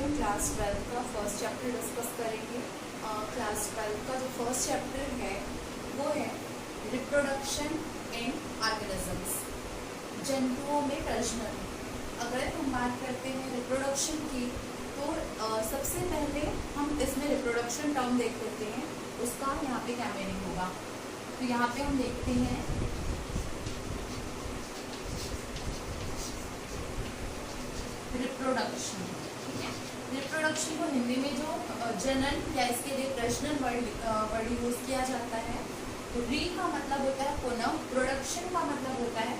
हम क्लास 12 का first chapter discuss करेंगे। क्लास 12 का जो फर्स्ट चैप्टर है वो है रिप्रोडक्शन इन ऑर्गेनिजम्स, जंतुओं में प्रजनन। अगर हम बात करते हैं रिप्रोडक्शन की तो सबसे पहले हम इसमें रिप्रोडक्शन टर्म देख लेते हैं, उसका यहाँ पे क्या मीनिंग होगा। तो यहाँ पे हम देखते हैं रिप्रोडक्शन, ठीक है। रिप्रोडक्शन को हिंदी में जो जनन या इसके लिए प्रजनन वर्ड यूज किया जाता है। री का मतलब होता है पुनः, प्रोडक्शन का मतलब होता है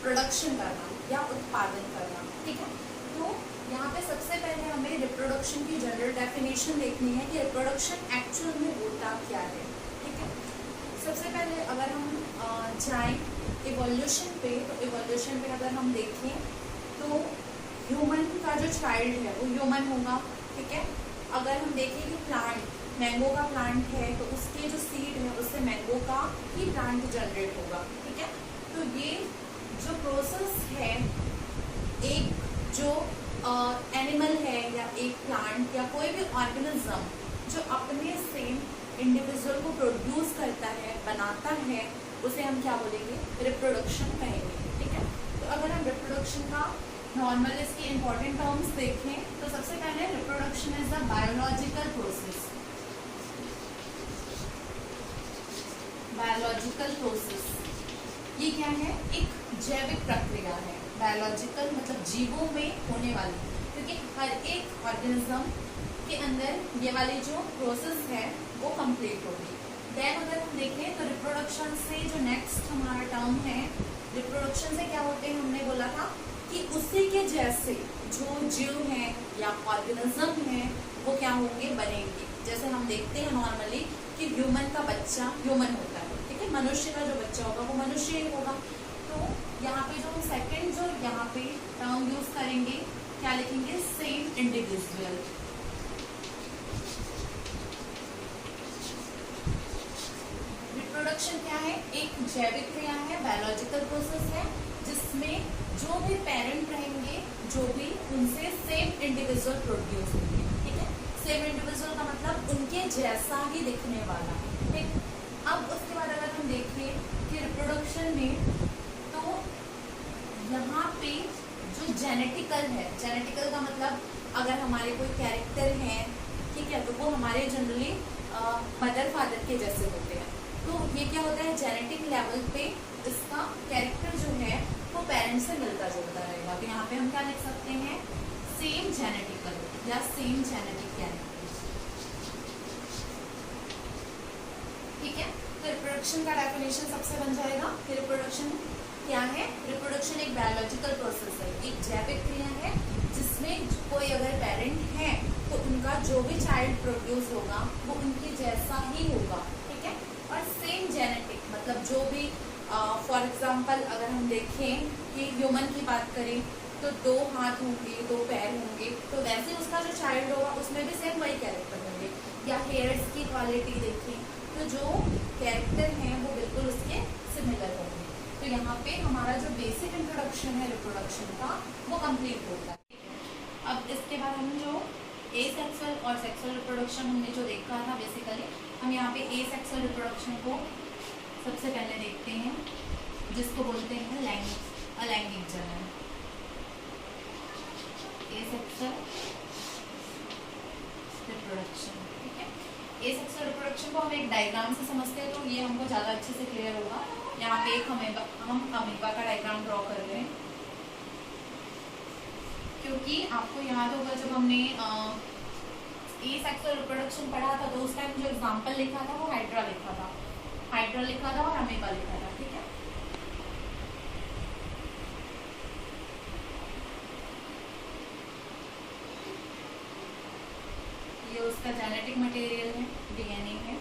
प्रोडक्शन करना या उत्पादन करना, ठीक है। तो यहाँ पे सबसे पहले हमें रिप्रोडक्शन की जनरल डेफिनेशन देखनी है कि रिप्रोडक्शन एक्चुअल में होता क्या है, ठीक है। सबसे पहले अगर हम जाएं इवोल्यूशन पे, तो इवोल्यूशन पे अगर हम देखें तो ह्यूमन का जो चाइल्ड है वो ह्यूमन होगा, ठीक है। अगर हम देखें कि प्लांट, मैंगो का प्लांट है तो उसके जो सीड है उससे मैंगो का ही प्लांट जनरेट होगा, ठीक है। तो ये जो प्रोसेस है, एक जो एनिमल है या एक प्लांट या कोई भी ऑर्गेनिज्म जो अपने से इंडिविजुअल को प्रोड्यूस करता है, बनाता है, उसे हम क्या बोलेंगे, रिप्रोडक्शन कहेंगे, ठीक है। तो अगर हम रिप्रोडक्शन का नॉर्मल इसकी इंपॉर्टेंट टर्म्स देखें तो सबसे पहले reproduction is the biological process. Biological process ये क्या है, एक जैविक प्रक्रिया है। बायोलॉजिकल मतलब जीवों में होने वाली, क्योंकि हर एक ऑर्गेनिज्म के अंदर ये वाली जो प्रोसेस है वो कंप्लीट होगी। देन अगर हम देखें तो रिप्रोडक्शन से जो नेक्स्ट हमारा टर्म है, रिप्रोडक्शन से क्या होते हैं, हमने बोला था कि उसी के जैसे जो जीव हैं या ऑर्गेनिज्म हैं वो क्या होंगे, बनेंगे। जैसे हम देखते हैं नॉर्मली कि ह्यूमन का बच्चा ह्यूमन होता है, ठीक है। मनुष्य का जो बच्चा होगा वो मनुष्य ही होगा। तो यहाँ पे जो सेकंड जो यहाँ पे टर्म यूज करेंगे, क्या लिखेंगे, सेम इंडिविजुअल। रिप्रोडक्शन क्या है, एक जैविक क्रिया है, बायोलॉजिकल प्रोसेस है, जिसमें जो भी पेरेंट रहेंगे, जो भी उनसे सेम इंडिविजुअल प्रोड्यूस होंगे, ठीक है। सेम इंडिविजुअल का मतलब उनके जैसा ही दिखने वाला, ठीक। अब उसके बाद अगर हम देखें कि रिप्रोडक्शन में तो यहाँ पे जो जेनेटिकल है, जेनेटिकल का मतलब अगर हमारे कोई कैरेक्टर हैं, ठीक है, तो वो हमारे जनरली मदर फादर के जैसे होते हैं। तो ये क्या होता है, जेनेटिक लेवल पे इसका कैरेक्टर जो है वो पेरेंट्स से मिलता जुलता रहेगा। तो यहाँ पे हम क्या लिख सकते हैं, सेम जेनेटिकल या सेम जेनेटिक कैरेक्टर, ठीक है। तो रिप्रोडक्शन का डेफिनेशन सबसे बन जाएगा कि रिप्रोडक्शन क्या है। रिप्रोडक्शन एक बायोलॉजिकल प्रोसेस है, एक जैविक क्रिया है, जिसमें कोई अगर पेरेंट है तो उनका जो भी चाइल्ड प्रोड्यूस होगा वो उनके जैसा ही होगा, ठीक है। और सेम जेनेटिक मतलब जो भी फॉर एग्जाम्पल अगर हम देखें कि ह्यूमन की बात करें तो 2 हाथ होंगे, 2 पैर होंगे, तो वैसे उसका जो चाइल्ड होगा उसमें भी सेम वही कैरेक्टर होंगे। या हेयर्स की क्वालिटी देखें तो जो कैरेक्टर हैं वो बिल्कुल उसके सिमिलर होंगे। तो यहाँ पे हमारा जो बेसिक इंट्रोडक्शन है रिप्रोडक्शन का वो कंप्लीट होता है। अब इसके बाद हम जो एसेक्सुअल और सेक्सुअल रिप्रोडक्शन हमने जो देखा था, बेसिकली हम यहाँ पे एसेक्सुअल रिप्रोडक्शन को सबसे पहले देखते हैं, जिसको बोलते हैं अलैंगिक जनन। एसेक्सुअल रिप्रोडक्शन, ठीक है। एसेक्सुअल रिप्रोडक्शन को हम एक डायग्राम से समझते हैं तो ये हमको ज़्यादा अच्छे से क्लियर होगा। यहाँ पे एक हम अमीबा का डायग्राम ड्रॉ कर रहे हैं, क्योंकि आपको याद होगा जब हमने एसेक्सुअल रिप्रोडक्शन पढ़ा था तो उस टाइम जो एग्जाम्पल लिखा था वो हाइड्रा लिखा था, और अमीबा लिखा था, ठीक है। ये उसका जेनेटिक मटेरियल है, डीएनए है।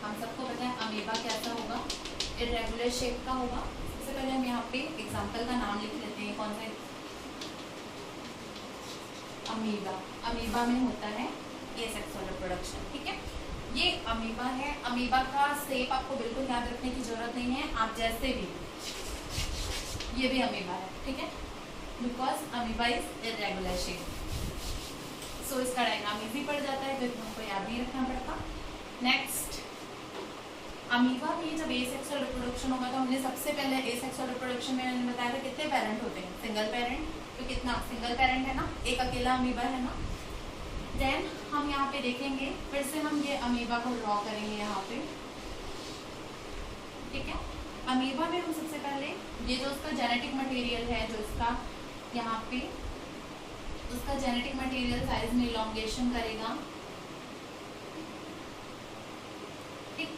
हम सबको पता है अमीबा कैसा होगा, इरेगुलर शेप का होगा। सबसे पहले हम यहाँ पे एग्जाम्पल का नाम लिख लेते हैं, कौन सा अमीबा, अमीबा में होता है एसेक्सुअल रिप्रोडक्शन। ठीक है, ये अमीबा है। अमीबा का शेप आपको बिल्कुल याद रखने की जरूरत नहीं है, आप जैसे भी, ये भी अमीबा है। ठीक है, because amoeba is irregular shape, so इसका डायग्राम इजी पड़ जाता है, फिर हमको याद नहीं रखना पड़ता। नेक्स्ट, अमीबा में जब एसेक्सुअल रिप्रोडक्शन होगा तो हमने सबसे पहले एसेक्सुअल रिप्रोडक्शन में मैंने बताया था कितने पेरेंट होते हैं, सिंगल पेरेंट, तो कितना सिंगल पेरेंट है ना, एक अकेला अमीबा है ना। देन हम यहाँ पे देखेंगे, फिर से हम ये अमीबा को ड्रॉ करेंगे यहाँ पे। ठीक है, अमीबा में हम सबसे पहले ये जो उसका जेनेटिक मटेरियल है, जो इसका यहाँ पे उसका जेनेटिक मटेरियल साइज में इलोंगेशन करेगा। ठीक,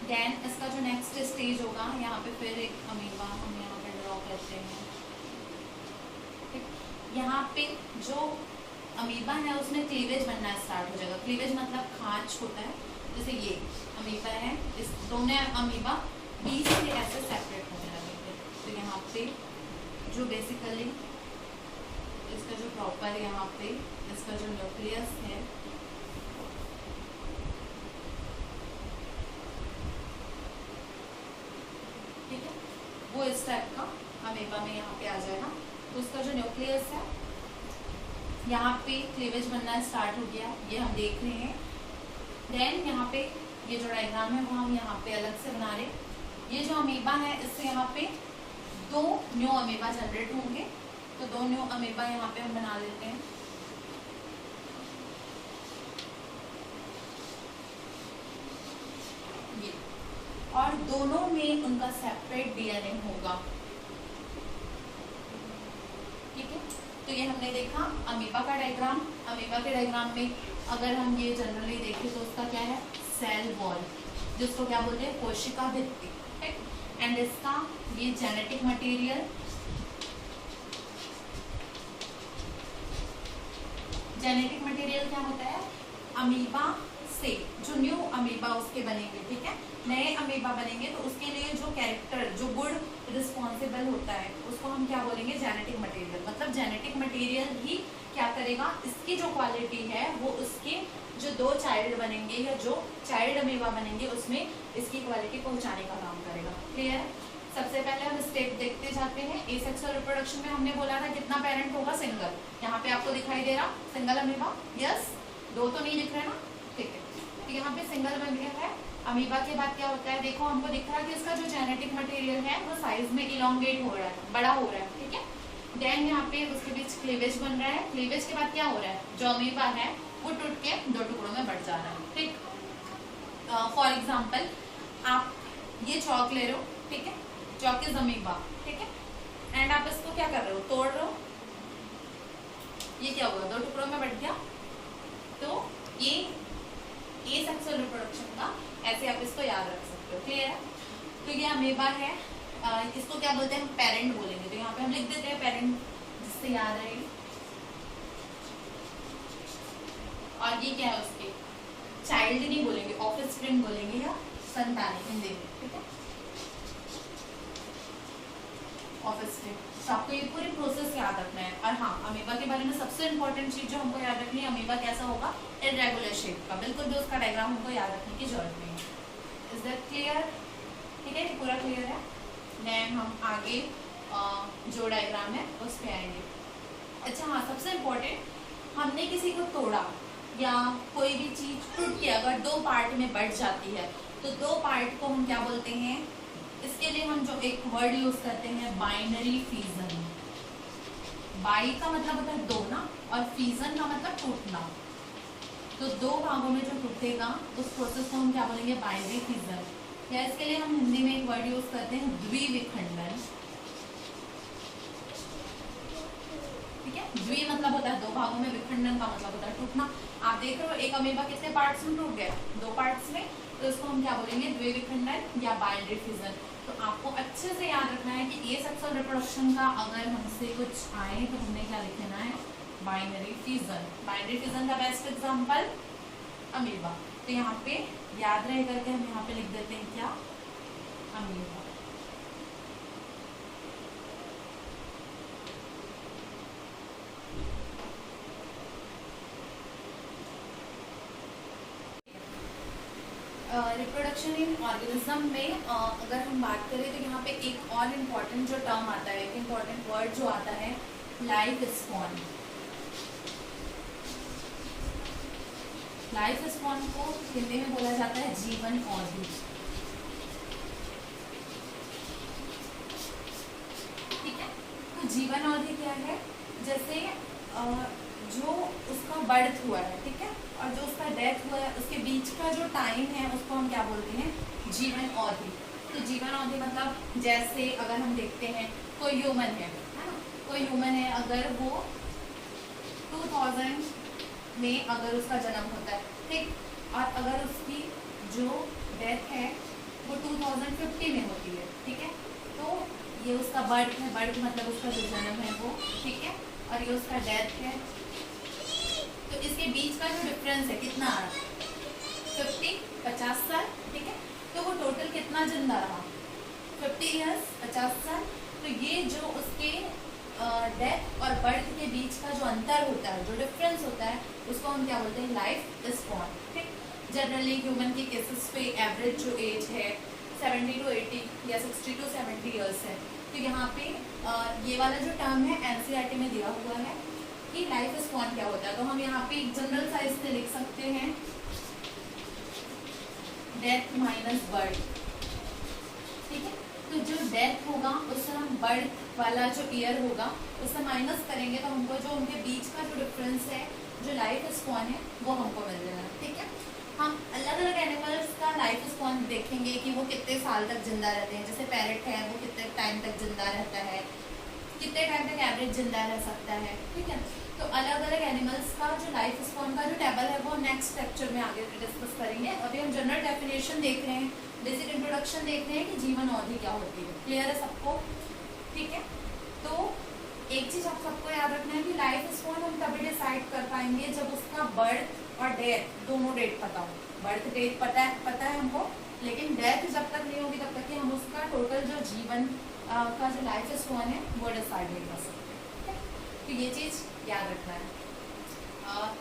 देन इसका जो नेक्स्ट स्टेज होगा, यहाँ पे फिर एक अमीबा हम यहाँ पे ड्रॉ करते हैं। ठीक, यहाँ पे जो अमीबा है उसमें क्लीवेज बनना स्टार्ट हो जाएगा। क्लीवेज मतलब खांच होता है, जैसे ये अमीबा है, इस दोनों अमीबा बीच से ऐसे सेपरेट होने लगेंगे। तो यहाँ पे जो बेसिकली इसका जो प्रॉपर यहाँ पे इसका जो न्यूक्लियस है, ठीक है, वो इस टाइप का अमीबा में यहाँ पे आ जाएगा। तो उसका जो न्यूक्लियस है, यहाँ पे क्लीवेज बनना स्टार्ट हो गया, ये हम देख रहे हैं। देन यहाँ पे ये जो डायग्राम है वो हम यहाँ पे अलग से बना रहे। ये जो अमीबा है, इससे यहाँ पे 2 न्यू अमीबा जनरेट होंगे, तो 2 न्यू अमीबा यहाँ पे हम बना लेते हैं। ये, और दोनों में उनका सेपरेट डीएनए होगा। ठीक है, तो ये हमने देखा अमीबा का डायग्राम। अमीबा के डायग्राम में अगर हम ये जनरली देखें तो उसका क्या है, सेल वॉल, जिसको क्या बोलते हैं, कोशिका भित्ति। एंड इसका ये जेनेटिक मटेरियल, जेनेटिक मटेरियल क्या होता है, अमीबा से जो न्यू अमीबा उसके बनेंगे। ठीक है, नए अमीबा बनेंगे तो उसके लिए जो कैरेक्टर, जो गुड रिस्पॉन्सिबल होता है, उसको हम क्या बोलेंगे, जेनेटिक मटेरियल। मतलब जेनेटिक मटेरियल ही क्या करेगा, इसकी जो क्वालिटी है वो उसके जो 2 चाइल्ड बनेंगे या जो चाइल्ड अमीबा बनेंगे उसमें इसकी क्वालिटी पहुंचाने का काम करेगा। क्लियर है? सबसे पहले हम स्टेप देखते जाते हैं। एसेक्सुअल रिप्रोडक्शन में हमने बोला था कितना पेरेंट होगा, सिंगल। यहाँ पे आपको दिखाई दे रहा सिंगल अमीबा, यस, 2 तो नहीं दिख रहे ना, ठीक है। तो यहाँ पे सिंगल अमीबा है। अमीबा के बाद क्या होता है, देखो हमको दिख रहा है कि इसका जो जेनेटिक मटेरियल है वो साइज में इलोंगेट हो रहा है, बड़ा हो रहा है। ठीक है, देन यहाँ पे उसके बीच क्लीवेज बन रहा है। क्लीवेज के बाद क्या हो रहा है, जो अमीबा है वो टूट के 2 टुकड़ों में बढ़ जा रहा है। ठीक, फॉर एग्जाम्पल आप ये चौक ले रहे हो, ठीक है, चौक इज अमीबा, ठीक है, एंड आप इसको क्या कर रहे हो, तोड़ रहे हो, ये क्या हुआ, 2 टुकड़ों में बढ़ गया। तो ये एसेक्सुअल रिप्रोडक्शन का, ऐसे आप इसको याद रख सकते हो। क्लियर है? तो ये अमीबा है, इसको क्या बोलते हैं, हम पेरेंट बोलेंगे। तो यहाँ पे हम लिख देते हैं पेरेंट, जिससे याद रहे। और ये क्या है, उसके चाइल्ड नहीं बोलेंगे, ऑफस्प्रिंग बोलेंगे या संतानें हिंदी में। ठीक है, ऑफस्प्रिंग। तो आपको ये पूरी प्रोसेस याद रखना है। और हाँ, अमीबा के बारे में सबसे इंपॉर्टेंट चीज जो हमको याद रखनी है, अमीबा कैसा होगा, इरेगुलर शेप का। बिल्कुल भी उसका डायग्राम हमको याद रखने की जरूरत नहीं है। Is that clear? ठीक है, ये पूरा क्लियर है। देन हम आगे जो डायग्राम है उस पे आएंगे। अच्छा हाँ, सबसे इम्पोर्टेंट, हमने किसी को तोड़ा या कोई भी चीज टूट के अगर 2 पार्ट में बढ़ जाती है तो 2 पार्ट को हम क्या बोलते हैं, इसके लिए हम जो एक वर्ड यूज करते हैं, बाइनरी फीजन। बाई का मतलब होता है 2 ना, और फीजन का मतलब टूटना। तो 2 भागों में जो टूटेगा उस प्रोसेस को हम क्या बोलेंगे, बाइनरी फीजन। या इसके लिए हम हिंदी में एक वर्ड यूज करते हैं, द्विविखंडन। ठीक है, द्वि मतलब होता है 2 भागों में, विखंडन का मतलब होता है टूटना। आप देख रहे हो एक अमीबा कितने पार्ट्स में टूट गया, 2 पार्ट्स में, तो इसको हम क्या बोलेंगे, द्विविखंडन या बाइनरी फीजन। तो आपको अच्छे से याद रखना है कि एसेक्सुअल रिप्रोडक्शन का अगर हमसे कुछ आए तो हमने क्या लिखना है, बाइनरी फीजन। बाइनरी फीजन का बेस्ट एग्जांपल अमीबा। तो यहाँ पे याद रहे करके हम यहाँ पे लिख देते हैं क्या, अमीबा। रिप्रोडक्शन इन ऑर्गेनिज्म में अगर हम बात करें तो यहाँ पे एक और इम्पॉर्टेंट जो टर्म आता है, एक इम्पॉर्टेंट वर्ड जो आता है, लाइफ स्पॉन। लाइफ स्पॉन को हिंदी में बोला जाता है जीवन अवधि। ठीक है, तो जीवन अवधि क्या है? जैसे जो उसका बर्थ हुआ है, ठीक है, और जो उसका डेथ हुआ है, उसके बीच का जो टाइम है उसको हम क्या बोलते हैं? जीवन अवधि। तो जीवन अवधि मतलब जैसे अगर हम देखते हैं कोई ह्यूमन है ना, कोई ह्यूमन है, अगर वो 2000 में अगर उसका जन्म होता है, ठीक, और अगर उसकी जो डेथ है वो 2050 में होती है, ठीक है, तो ये उसका बर्थ है, बर्थ मतलब उसका जो जन्म है वो, ठीक है, और ये उसका डेथ है। तो इसके बीच का जो डिफरेंस है कितना आ रहा है? 50 साल, ठीक है, तो वो टोटल कितना जिंदा रहा? 50 ईयर्स, 50 साल। तो ये जो उसके डेथ और बर्थ के बीच का जो अंतर होता है, जो डिफरेंस होता है, उसको हम क्या बोलते हैं? Life spawn. ठीक, जनरली ह्यूमन के केसेस पे एवरेज जो एज है 70 to 80 या 60 to 70 ईयर्स है। तो यहाँ पे ये वाला जो टर्म है एनसीईआरटी में दिया हुआ है कि लाइफ स्पॉन क्या होता है। तो हम यहाँ पे जनरल साइज से लिख सकते हैं डेथ माइनस बर्थ। ठीक है, तो जो डेथ होगा उससे हम बर्थ वाला जो ईयर होगा उससे माइनस करेंगे तो हमको जो उनके बीच का जो डिफरेंस है, जो लाइफ स्पॉन है, वो हमको मिल जाएगा। ठीक है, हम अलग अलग एनिमल्स का लाइफ स्पॉन देखेंगे कि वो कितने साल तक जिंदा रहते हैं। जैसे पैरेट है, वो कितने टाइम तक जिंदा रहता है, कितने टाइम तक एवरेज जिंदा रह सकता है। ठीक है, तो अलग अलग एनिमल्स का जो लाइफ स्पॉन का जो टेबल है वो नेक्स्ट लेक्चर में आगे डिस्कस करेंगे। अभी हम जनरल डेफिनेशन देख रहे हैं, बेसिक इंट्रोडक्शन देख रहे हैं कि जीवन अवधि क्या होती है। क्लियर है सबको? ठीक है, तो एक चीज आप सबको याद रखना है कि लाइफ स्पॉन हम तभी डिसाइड कर पाएंगे जब उसका बर्थ और डेथ दोनों डेट पता हो। बर्थ डेट पता है हमको, लेकिन डेथ जब तक नहीं होगी तब तक कि हम उसका टोटल जो जीवन का जो लाइफ स्पॉन है वो डिसाइड नहीं कर सकते। तो ये चीज याद रखना है।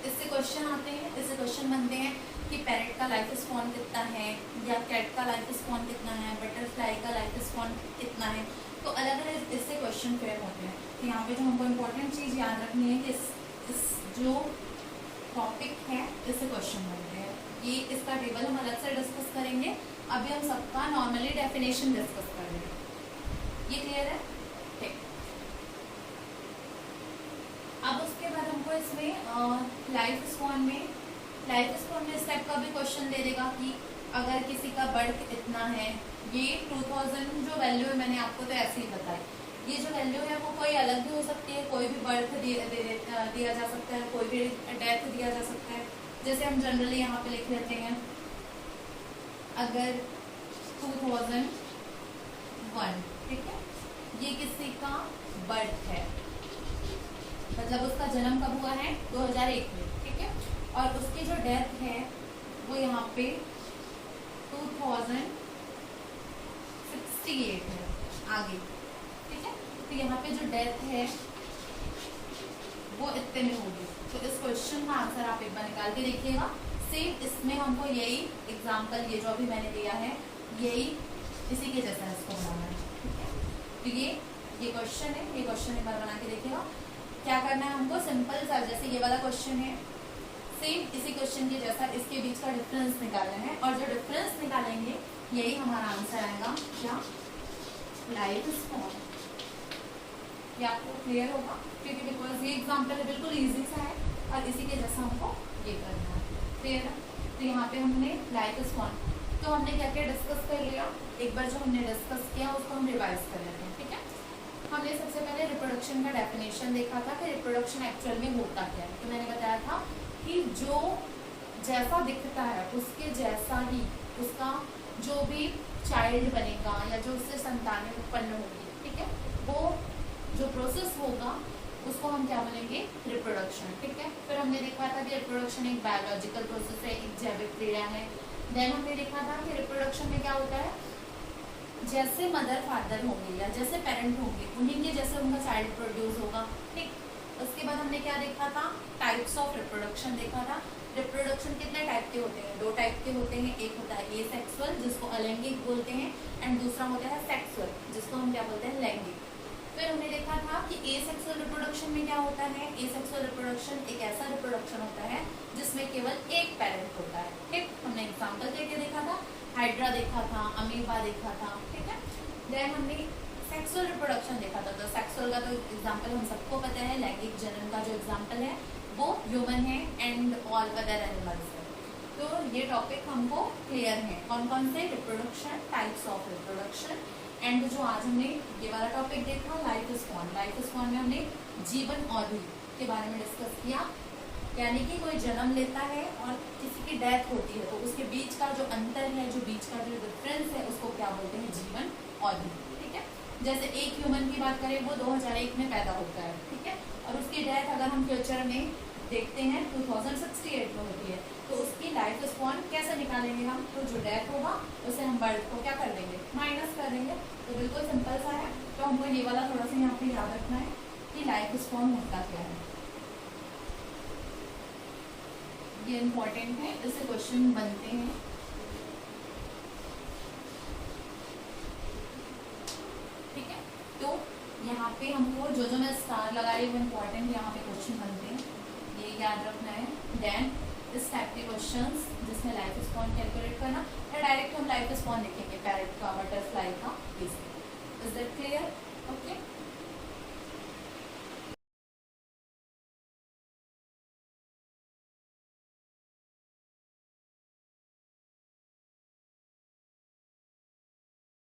इससे क्वेश्चन आते हैं, इससे क्वेश्चन बनते हैं कि पैरेट का लाइफ स्पॉन कितना है, या कैट का लाइफ स्पॉन कितना है, बटरफ्लाई का लाइफ स्पॉन कितना है। तो अलग अलग इससे क्वेश्चन फ्रेम होते हैं। तो यहाँ पे जो हमको इम्पोर्टेंट चीज़ याद रखनी है कि इस जो टॉपिक है इससे क्वेश्चन बनते हैं। ये इसका टेबल हम अलग से डिस्कस करेंगे। अभी हम सबका नॉर्मली डेफिनेशन डिस्कस कर रहे हैं। ये क्लियर है? ठीक, अब उसके बाद हमको इसमें लाइफ स्पॉन में इस टाइप का भी क्वेश्चन दे देगा कि अगर किसी का बर्थ इतना है, ये 2000 जो वैल्यू है मैंने आपको तो ऐसे ही बताई, ये जो वैल्यू है वो कोई अलग भी हो सकती है, कोई भी बर्थ दिया जा सकता है, कोई भी डेथ दिया जा सकता है। जैसे हम जनरली यहाँ पे लिख लेते हैं अगर 2001, ठीक है, ये किसी का बर्थ है, मतलब उसका जन्म कब हुआ है? 2001 में। ठीक है, और उसकी जो डेथ है वो यहाँ पे 2068 है आगे। ठीक है, तो यहाँ पे जो डेथ है वो इतने में होगी। तो इस क्वेश्चन का आंसर आप एक बार निकाल के देखिएगा। सेम इसमें हमको यही एग्जाम्पल, ये जो अभी मैंने दिया है, यही इसी के जैसा इसको बनाना है। ठीक है, तो ये क्वेश्चन है, ये क्वेश्चन एक बार बना के देखिएगा। क्या करना है हमको? सिंपल सा, जैसे ये वाला क्वेश्चन है, सेम इसी क्वेश्चन के जैसा इसके बीच का डिफरेंस निकालना है, और जो डिफरेंस निकालेंगे यही हमारा आंसर आएगा। क्या? Life spawn. ये आपको क्लियर होगा, क्योंकि बिकॉज ये एग्जाम्पल है, बिल्कुल इजी सा है, और इसी के जैसा हमको ये करना है। क्लियर है? तो यहाँ पे हमने लाइफ स्पॉन, तो हमने क्या क्या डिस्कस कर लिया। एक बार जो हमने डिस्कस किया उसको हम रिवाइज कर लेते हैं। ठीक है, हमने सबसे पहले रिप्रोडक्शन का डेफिनेशन देखा था कि रिप्रोडक्शन एक्चुअल में होता क्या है। तो मैंने बताया था कि जो जैसा दिखता है उसके जैसा ही उसका जो भी चाइल्ड बनेगा या जो उससे संतानें उत्पन्न होगी, ठीक है, वो जो प्रोसेस होगा उसको हम क्या बोलेंगे? रिप्रोडक्शन। ठीक है, फिर हमने देखा था कि रिप्रोडक्शन एक बायोलॉजिकल प्रोसेस है, एक जैविक क्रिया है। देन हमने देखा था कि रिप्रोडक्शन में क्या होता है, जैसे मदर फादर होंगे या जैसे पेरेंट होंगे उन्हीं के जैसे उनका चाइल्ड प्रोड्यूस होगा। ठीक, उसके बाद हमने क्या देखा था, टाइप्स ऑफ रिप्रोडक्शन देखा था। रिप्रोडक्शन कितने टाइप के होते हैं, 2 टाइप के होते हैं। एक होता है एसेक्सुअल जिसको अलैंगिक बोलते हैं, एंड दूसरा होता है सेक्सुअल जिसको हम क्या बोलते हैं, लैंगिक। फिर हमने देखा था कि एसेक्सुअल रिप्रोडक्शन में क्या होता है, एसेक्सुअल रिप्रोडक्शन एक ऐसा रिप्रोडक्शन होता है जिसमें केवल एक पेरेंट होता है। ठीक, हमने एग्जांपल देके देखा था, हाइड्रा देखा था, अमीबा देखा था। ठीक है, देन हमने सेक्सुअल रिप्रोडक्शन देखा था। तो सेक्सुअल का तो एग्जांपल हम सबको पता है, लैंगिक जनन का जो एग्जांपल है वो ह्यूमन है एंड ऑल अदर एनिमल्स है। तो ये टॉपिक हमको क्लियर है, कौन कौन से reproduction, types of reproduction. And जो आज हमने ये वाला टॉपिक देखा, लाइफ स्पॉन। लाइफ स्पॉन में हमने जीवन अवधि के बारे में डिस्कस किया, यानी कि कोई जन्म लेता है और किसी की डेथ होती है तो उसके बीच का जो अंतर है, जो बीच का जो डिफरेंस है, उसको क्या बोलते हैं, जीवन अवधि। ठीक है, जैसे एक ह्यूमन की बात करें, वो 2001 में पैदा होता है। ठीक है, और उसकी डेथ अगर हम फ्यूचर में देखते हैं 2068 में होती है, तो उसकी लाइफ स्पॉन कैसे निकालेंगे हम, तो जो डेथ होगा उसे हम बर्थ को क्या कर देंगे, माइनस कर देंगे। तो बिल्कुल सिंपल सा है। तो हमको ये वाला थोड़ा सा यहाँ पे याद रखना है कि लाइफ स्पॉन होता क्या है, ये इम्पोर्टेंट है, इससे क्वेश्चन बनते हैं। ठीक है, तो यहाँ पे हमको जो मैं स्टार लगाई वो इम्पोर्टेंट यहाँ पे क्वेश्चन बनते हैं, ये याद रखना है। देन इस टाइप के क्वेश्चंस जिसमें लाइफ स्पॉन कैलकुलेट करना, या डायरेक्ट हम लाइफ स्पॉन लिखेंगे पैरेट का, बटरफ्लाई का, इज दैट क्लियर? ओके।